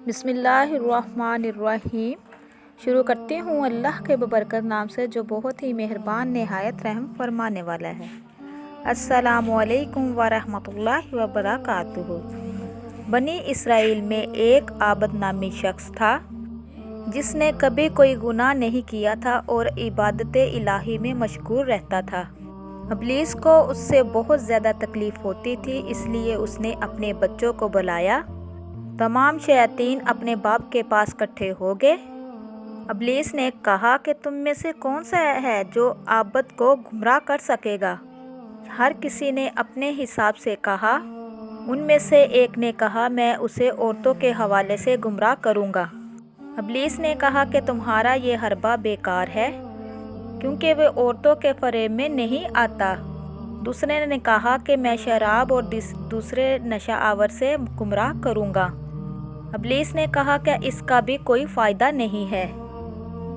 بسم اللہ الرحمن الرحیم۔ شروع کرتی ہوں اللہ کے ببرکت نام سے جو بہت ہی مہربان نہایت رحم فرمانے والا ہے۔ السلام علیکم ورحمۃ اللہ وبرکاتہ۔ بنی اسرائیل میں ایک عابد نامی شخص تھا جس نے کبھی کوئی گناہ نہیں کیا تھا اور عبادت الہی میں مشغول رہتا تھا۔ ابلیس کو اس سے بہت زیادہ تکلیف ہوتی تھی، اس لیے اس نے اپنے بچوں کو بلایا۔ تمام شیاطین اپنے باپ کے پاس اکٹھے ہو گئے۔ ابلیس نے کہا کہ تم میں سے کون سا ہے جو عابد کو گمراہ کر سکے گا؟ ہر کسی نے اپنے حساب سے کہا۔ ان میں سے ایک نے کہا میں اسے عورتوں کے حوالے سے گمراہ کروں گا۔ ابلیس نے کہا کہ تمہارا یہ حربہ بیکار ہے کیونکہ وہ عورتوں کے فریب میں نہیں آتا۔ دوسرے نے کہا کہ میں شراب اور دوسرے نشہ آور سے گمراہ کروں گا۔ ابلیس نے کہا کہ اس کا بھی کوئی فائدہ نہیں ہے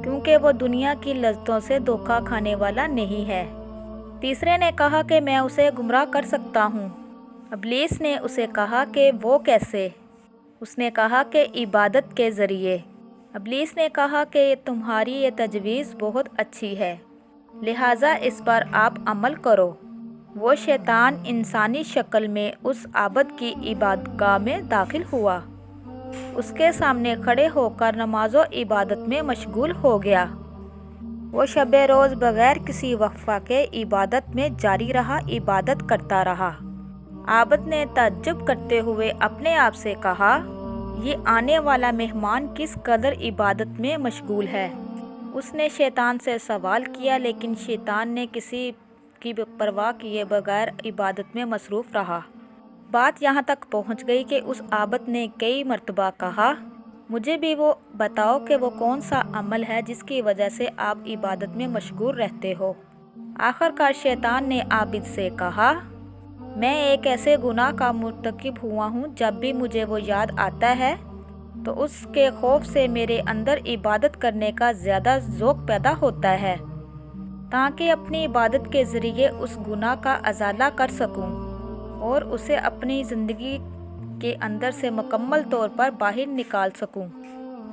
کیونکہ وہ دنیا کی لذتوں سے دھوکہ کھانے والا نہیں ہے۔ تیسرے نے کہا کہ میں اسے گمراہ کر سکتا ہوں۔ ابلیس نے اسے کہا کہ وہ کیسے؟ اس نے کہا کہ عبادت کے ذریعے۔ ابلیس نے کہا کہ تمہاری یہ تجویز بہت اچھی ہے، لہٰذا اس پر آپ عمل کرو۔ وہ شیطان انسانی شکل میں اس عابد کی عبادت گاہ میں داخل ہوا، اس کے سامنے کھڑے ہو کر نماز و عبادت میں مشغول ہو گیا۔ وہ شب روز بغیر کسی وقفہ کے عبادت میں جاری رہا، عبادت کرتا رہا۔ عابد نے تعجب کرتے ہوئے اپنے آپ سے کہا، یہ آنے والا مہمان کس قدر عبادت میں مشغول ہے۔ اس نے شیطان سے سوال کیا، لیکن شیطان نے کسی کی پرواہ کیے بغیر عبادت میں مصروف رہا۔ بات یہاں تک پہنچ گئی کہ اس عابد نے کئی مرتبہ کہا، مجھے بھی وہ بتاؤ کہ وہ کون سا عمل ہے جس کی وجہ سے آپ عبادت میں مشغول رہتے ہو۔ آخر کار شیطان نے عابد سے کہا، میں ایک ایسے گناہ کا مرتکب ہوا ہوں، جب بھی مجھے وہ یاد آتا ہے تو اس کے خوف سے میرے اندر عبادت کرنے کا زیادہ ذوق پیدا ہوتا ہے تاکہ اپنی عبادت کے ذریعے اس گناہ کا ازالہ کر سکوں اور اسے اپنی زندگی کے اندر سے مکمل طور پر باہر نکال سکوں۔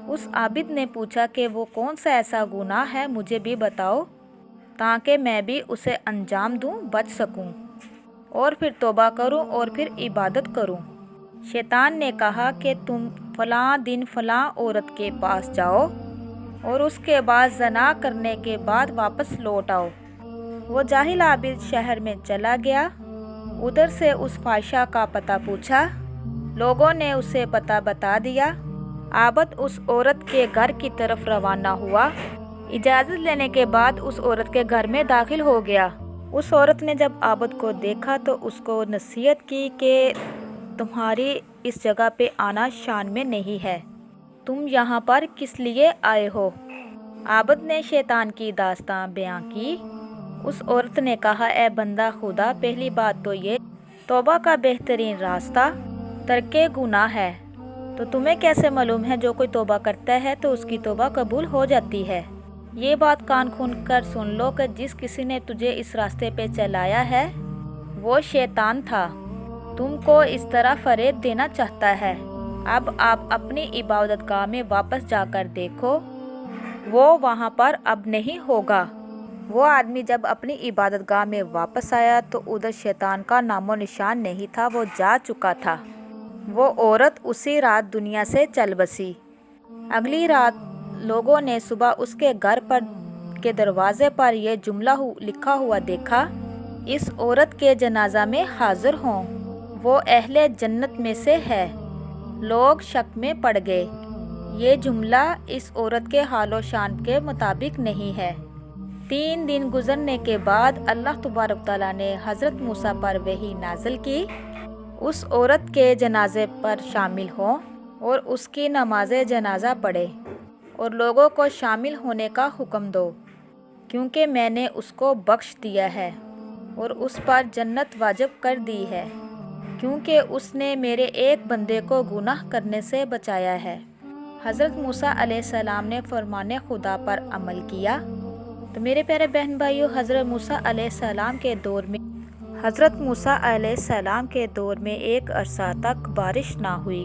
اس عابد نے پوچھا کہ وہ کون سا ایسا گناہ ہے، مجھے بھی بتاؤ تاکہ میں بھی اسے انجام دوں، بچ سکوں اور پھر توبہ کروں اور پھر عبادت کروں۔ شیطان نے کہا کہ تم فلاں دن فلاں عورت کے پاس جاؤ اور اس کے بعد زنا کرنے کے بعد واپس لوٹ آؤ۔ وہ جاہل عابد شہر میں چلا گیا، ادھر سے اس فاحشہ کا پتہ پوچھا، لوگوں نے اسے پتہ بتا دیا۔ عابد اس عورت کے گھر کی طرف روانہ ہوا۔ اجازت لینے کے بعد اس عورت کے گھر میں داخل ہو گیا۔ اس عورت نے جب عابد کو دیکھا تو اس کو نصیحت کی کہ تمہاری اس جگہ پہ آنا شان میں نہیں ہے، تم یہاں پر کس لیے آئے ہو؟ عابد نے شیطان کی داستان بیان کی۔ اس عورت نے کہا، اے بندہ خدا، پہلی بات تو یہ توبہ کا بہترین راستہ ترک گناہ ہے، تو تمہیں کیسے معلوم ہے جو کوئی توبہ کرتا ہے تو اس کی توبہ قبول ہو جاتی ہے؟ یہ بات کان کھول کر سن لو کہ جس کسی نے تجھے اس راستے پہ چلایا ہے وہ شیطان تھا، تم کو اس طرح فریب دینا چاہتا ہے۔ اب آپ اپنی عبادت گاہ میں واپس جا کر دیکھو، وہ وہاں پر اب نہیں ہوگا۔ وہ آدمی جب اپنی عبادت گاہ میں واپس آیا تو ادھر شیطان کا نام و نشان نہیں تھا، وہ جا چکا تھا۔ وہ عورت اسی رات دنیا سے چل بسی۔ اگلی رات لوگوں نے صبح اس کے گھر پر کے دروازے پر یہ جملہ لکھا ہوا دیکھا، اس عورت کے جنازہ میں حاضر ہوں، وہ اہل جنت میں سے ہے۔ لوگ شک میں پڑ گئے، یہ جملہ اس عورت کے حال و شان کے مطابق نہیں ہے۔ 3 دن گزرنے کے بعد اللہ تبارک تعالیٰ نے حضرت موسیٰ پر وحی نازل کی، اس عورت کے جنازے پر شامل ہوں اور اس کی نماز جنازہ پڑھے اور لوگوں کو شامل ہونے کا حکم دو، کیونکہ میں نے اس کو بخش دیا ہے اور اس پر جنت واجب کر دی ہے، کیونکہ اس نے میرے ایک بندے کو گناہ کرنے سے بچایا ہے۔ حضرت موسیٰ علیہ السلام نے فرمان خدا پر عمل کیا۔ تو میرے پیارے بہن بھائیو، حضرت موسیٰ علیہ السلام کے دور میں ایک عرصہ تک بارش نہ ہوئی،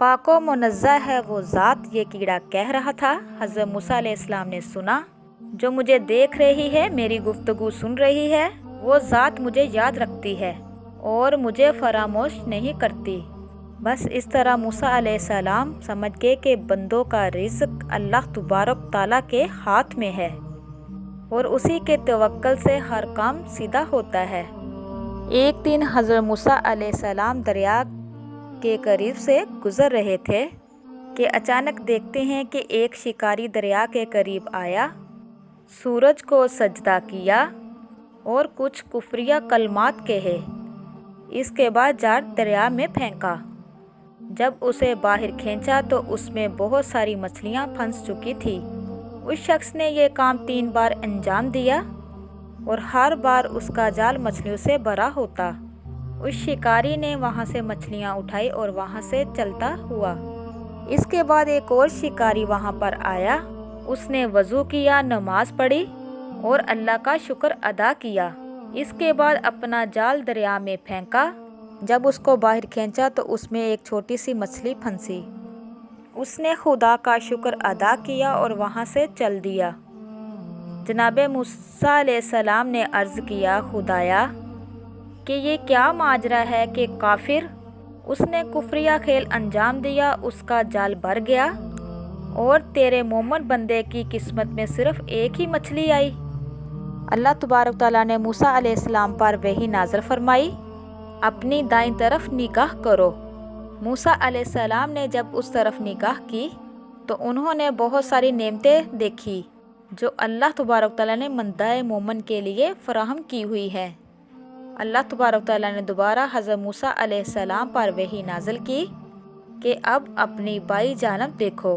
پاک و منزہ ہے وہ ذات، یہ کیڑا کہہ رہا تھا۔ حضرت موسیٰ علیہ السلام نے سنا، جو مجھے دیکھ رہی ہے، میری گفتگو سن رہی ہے، وہ ذات مجھے یاد رکھتی ہے اور مجھے فراموش نہیں کرتی۔ بس اس طرح موسیٰ علیہ السلام سمجھ گئے کہ بندوں کا رزق اللہ تبارک تعالیٰ کے ہاتھ میں ہے اور اسی کے توکل سے ہر کام سیدھا ہوتا ہے۔ ایک دن حضرت موسیٰ علیہ السلام دریا کے قریب سے گزر رہے تھے کہ اچانک دیکھتے ہیں کہ ایک شکاری دریا کے قریب آیا، سورج کو سجدہ کیا اور کچھ کفریہ کلمات کہے۔ اس کے بعد جال دریا میں پھینکا۔ جب اسے باہر کھینچا تو اس میں بہت ساری مچھلیاں پھنس چکی تھی۔ اس شخص نے یہ کام 3 بار انجام دیا اور ہر بار اس کا جال مچھلیوں سے بھرا ہوتا۔ اس شکاری نے وہاں سے مچھلیاں اٹھائی اور وہاں سے چلتا ہوا۔ اس کے بعد ایک اور شکاری وہاں پر آیا۔ اس نے وضو کیا، نماز پڑھی اور اللہ کا شکر ادا کیا۔ اس کے بعد اپنا جال دریا میں پھینکا۔ جب اس کو باہر کھینچا تو اس میں ایک چھوٹی سی مچھلی پھنسی۔ اس نے خدا کا شکر ادا کیا اور وہاں سے چل دیا۔ جناب موسیٰ علیہ السلام نے عرض کیا، خدایا کہ یہ کیا ماجرا ہے کہ کافر، اس نے کفریہ کھیل انجام دیا، اس کا جال بھر گیا اور تیرے مومن بندے کی قسمت میں صرف ایک ہی مچھلی آئی۔ اللہ تبارک تعالیٰ نے موسیٰ علیہ السلام پر وحی نازل فرمائی، اپنی دائیں طرف نگاہ کرو۔ موسیٰ علیہ السلام نے جب اس طرف نگاہ کی تو انہوں نے بہت ساری نعمتیں دیکھی جو اللہ تبارک تعالیٰ نے بندہ مومن کے لیے فراہم کی ہوئی ہے۔ اللہ تبارک تعالیٰ نے دوبارہ حضرت موسیٰ علیہ السلام پر وحی نازل کی کہ اب اپنی بائیں جانب دیکھو۔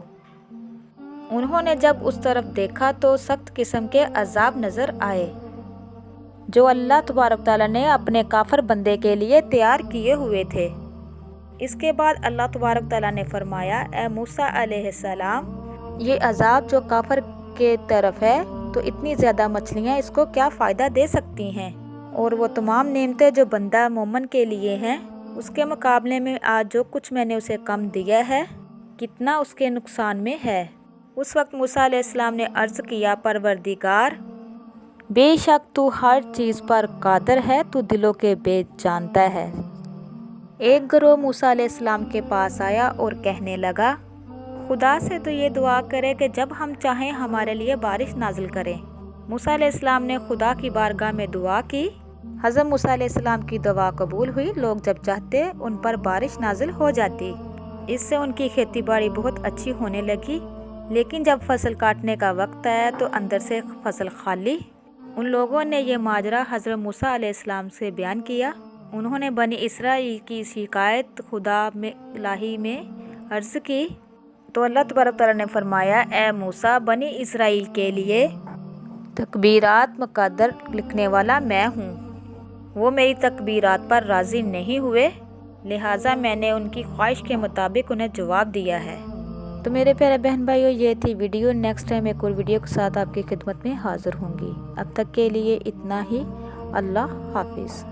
انہوں نے جب اس طرف دیکھا تو سخت قسم کے عذاب نظر آئے جو اللہ تبارک تعالیٰ نے اپنے کافر بندے کے لیے تیار کیے ہوئے تھے۔ اس کے بعد اللہ تبارک تعالیٰ نے فرمایا، اے موسیٰ علیہ السلام، یہ عذاب جو کافر کے طرف ہے تو اتنی زیادہ مچھلیاں اس کو کیا فائدہ دے سکتی ہیں، اور وہ تمام نعمتیں جو بندہ مومن کے لیے ہیں اس کے مقابلے میں آج جو کچھ میں نے اسے کم دیا ہے کتنا اس کے نقصان میں ہے۔ اس وقت موسیٰ علیہ السلام نے عرض کیا، پروردگار، بے شک تو ہر چیز پر قادر ہے، تو دلوں کے بھید جانتا ہے۔ ایک گروہ موسیٰ علیہ السلام کے پاس آیا اور کہنے لگا، خدا سے تو یہ دعا کرے کہ جب ہم چاہیں ہمارے لیے بارش نازل کریں۔ موسیٰ علیہ السلام نے خدا کی بارگاہ میں دعا کی۔ حضرت موسیٰ علیہ السلام کی دعا قبول ہوئی، لوگ جب چاہتے ان پر بارش نازل ہو جاتی۔ اس سے ان کی کھیتی باڑی بہت اچھی ہونے لگی، لیکن جب فصل کاٹنے کا وقت آیا تو اندر سے فصل خالی۔ ان لوگوں نے یہ ماجرا حضرت موسیٰ علیہ السلام سے بیان کیا۔ انہوں نے بنی اسرائیل کی شکایت خدا الہی میں عرض کی تو اللہ تبارک تعالیٰ نے فرمایا، اے موسیٰ، بنی اسرائیل کے لیے تکبیرات مقدر لکھنے والا میں ہوں۔ وہ میری تکبیرات پر راضی نہیں ہوئے، لہٰذا میں نے ان کی خواہش کے مطابق انہیں جواب دیا ہے۔ تو میرے پیارے بہن بھائیوں، یہ تھی ویڈیو۔ نیکسٹ ٹائم ایک اور ویڈیو کے ساتھ آپ کی خدمت میں حاضر ہوں گی۔ اب تک کے لیے اتنا ہی۔ اللہ حافظ۔